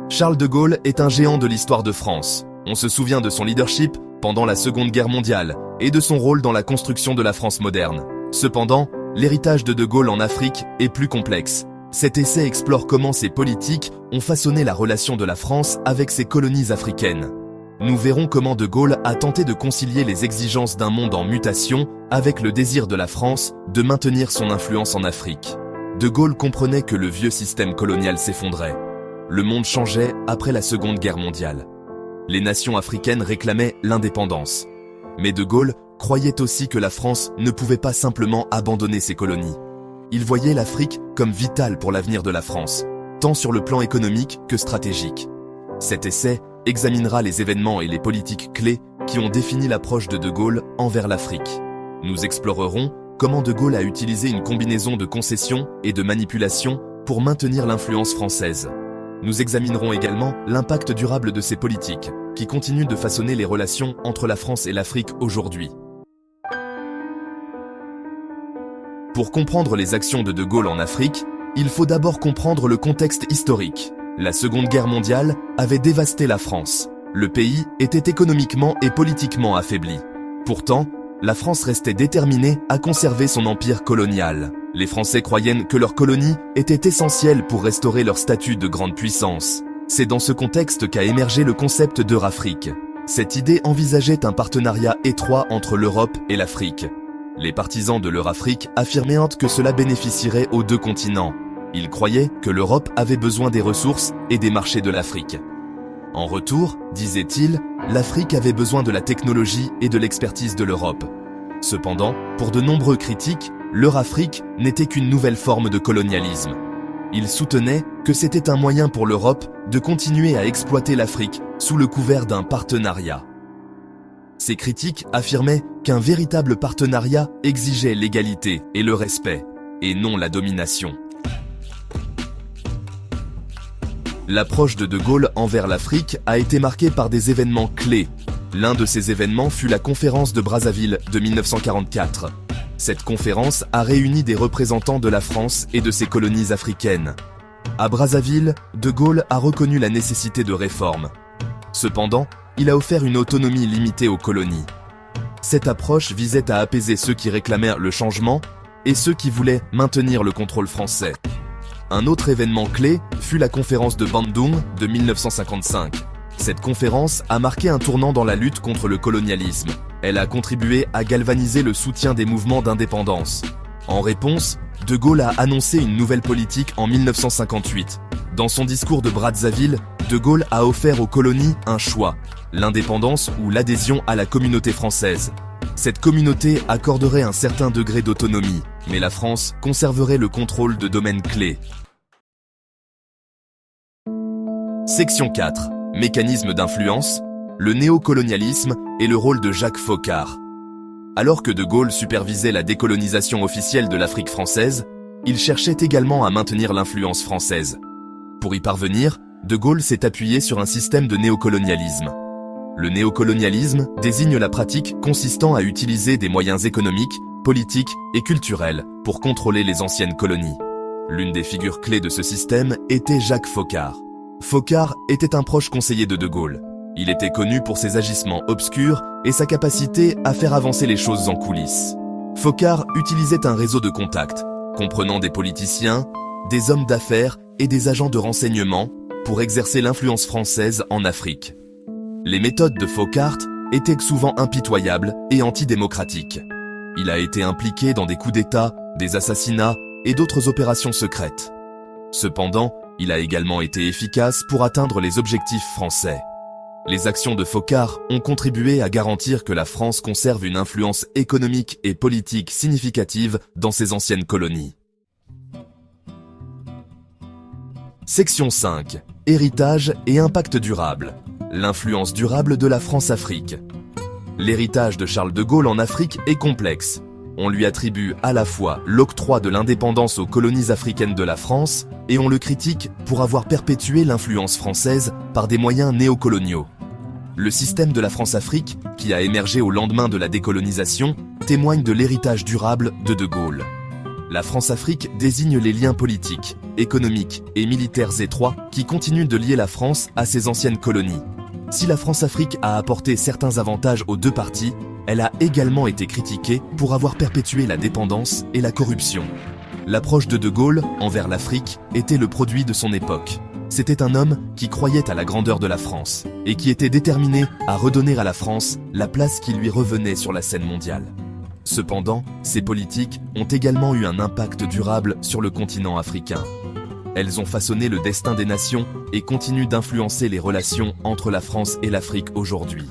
Charles de Gaulle est un géant de l'histoire de France. On se souvient de son leadership pendant la Seconde Guerre mondiale et de son rôle dans la construction de la France moderne. Cependant, l'héritage de Gaulle en Afrique est plus complexe. Cet essai explore comment ces politiques ont façonné la relation de la France avec ses colonies africaines. Nous verrons comment de Gaulle a tenté de concilier les exigences d'un monde en mutation avec le désir de la France de maintenir son influence en Afrique. De Gaulle comprenait que le vieux système colonial s'effondrait. Le monde changeait après la Seconde Guerre mondiale. Les nations africaines réclamaient l'indépendance. Mais de Gaulle croyait aussi que la France ne pouvait pas simplement abandonner ses colonies. Il voyait l'Afrique comme vitale pour l'avenir de la France, tant sur le plan économique que stratégique. Cet essai examinera les événements et les politiques clés qui ont défini l'approche de Gaulle envers l'Afrique. Nous explorerons comment de Gaulle a utilisé une combinaison de concessions et de manipulations pour maintenir l'influence française. Nous examinerons également l'impact durable de ces politiques, qui continuent de façonner les relations entre la France et l'Afrique aujourd'hui. Pour comprendre les actions de Gaulle en Afrique, il faut d'abord comprendre le contexte historique. La Seconde Guerre mondiale avait dévasté la France. Le pays était économiquement et politiquement affaibli. Pourtant, la France restait déterminée à conserver son empire colonial. Les Français croyaient que leurs colonies étaient essentielles pour restaurer leur statut de grande puissance. C'est dans ce contexte qu'a émergé le concept d'Eurafrique. Cette idée envisageait un partenariat étroit entre l'Europe et l'Afrique. Les partisans de l'Eurafrique affirmaient que cela bénéficierait aux deux continents. Ils croyaient que l'Europe avait besoin des ressources et des marchés de l'Afrique. En retour, disaient-ils, l'Afrique avait besoin de la technologie et de l'expertise de l'Europe. Cependant, pour de nombreux critiques, l'Eurafrique n'était qu'une nouvelle forme de colonialisme. Ils soutenaient que c'était un moyen pour l'Europe de continuer à exploiter l'Afrique sous le couvert d'un partenariat. Ces critiques affirmaient qu'un véritable partenariat exigeait l'égalité et le respect, et non la domination. L'approche de Gaulle envers l'Afrique a été marquée par des événements clés. L'un de ces événements fut la conférence de Brazzaville de 1944. Cette conférence a réuni des représentants de la France et de ses colonies africaines. À Brazzaville, de Gaulle a reconnu la nécessité de réformes. Cependant, il a offert une autonomie limitée aux colonies. Cette approche visait à apaiser ceux qui réclamaient le changement et ceux qui voulaient maintenir le contrôle français. Un autre événement clé fut la conférence de Bandung de 1955. Cette conférence a marqué un tournant dans la lutte contre le colonialisme. Elle a contribué à galvaniser le soutien des mouvements d'indépendance. En réponse, de Gaulle a annoncé une nouvelle politique en 1958. Dans son discours de Brazzaville, de Gaulle a offert aux colonies un choix, l'indépendance ou l'adhésion à la communauté française. Cette communauté accorderait un certain degré d'autonomie, mais la France conserverait le contrôle de domaines clés. Section 4. Mécanisme d'influence, le néocolonialisme et le rôle de Jacques Foccart. Alors que de Gaulle supervisait la décolonisation officielle de l'Afrique française, il cherchait également à maintenir l'influence française. Pour y parvenir, de Gaulle s'est appuyé sur un système de néocolonialisme. Le néocolonialisme désigne la pratique consistant à utiliser des moyens économiques, politiques et culturels pour contrôler les anciennes colonies. L'une des figures clés de ce système était Jacques Foccart. Foccart était un proche conseiller de Gaulle. Il était connu pour ses agissements obscurs et sa capacité à faire avancer les choses en coulisses. Foccart utilisait un réseau de contacts, comprenant des politiciens, des hommes d'affaires et des agents de renseignement, pour exercer l'influence française en Afrique. Les méthodes de Foccart étaient souvent impitoyables et antidémocratiques. Il a été impliqué dans des coups d'État, des assassinats et d'autres opérations secrètes. Cependant, il a également été efficace pour atteindre les objectifs français. Les actions de Foccart ont contribué à garantir que la France conserve une influence économique et politique significative dans ses anciennes colonies. Section 5. Héritage et impact durable. L'influence durable de la France-Afrique. L'héritage de Charles de Gaulle en Afrique est complexe. On lui attribue à la fois l'octroi de l'indépendance aux colonies africaines de la France et on le critique pour avoir perpétué l'influence française par des moyens néocoloniaux. Le système de la France-Afrique, qui a émergé au lendemain de la décolonisation, témoigne de l'héritage durable de Gaulle. La France-Afrique désigne les liens politiques, économiques et militaires étroits qui continuent de lier la France à ses anciennes colonies. Si la France-Afrique a apporté certains avantages aux deux parties, elle a également été critiquée pour avoir perpétué la dépendance et la corruption. L'approche de Gaulle envers l'Afrique était le produit de son époque. C'était un homme qui croyait à la grandeur de la France et qui était déterminé à redonner à la France la place qui lui revenait sur la scène mondiale. Cependant, ces politiques ont également eu un impact durable sur le continent africain. Elles ont façonné le destin des nations et continuent d'influencer les relations entre la France et l'Afrique aujourd'hui.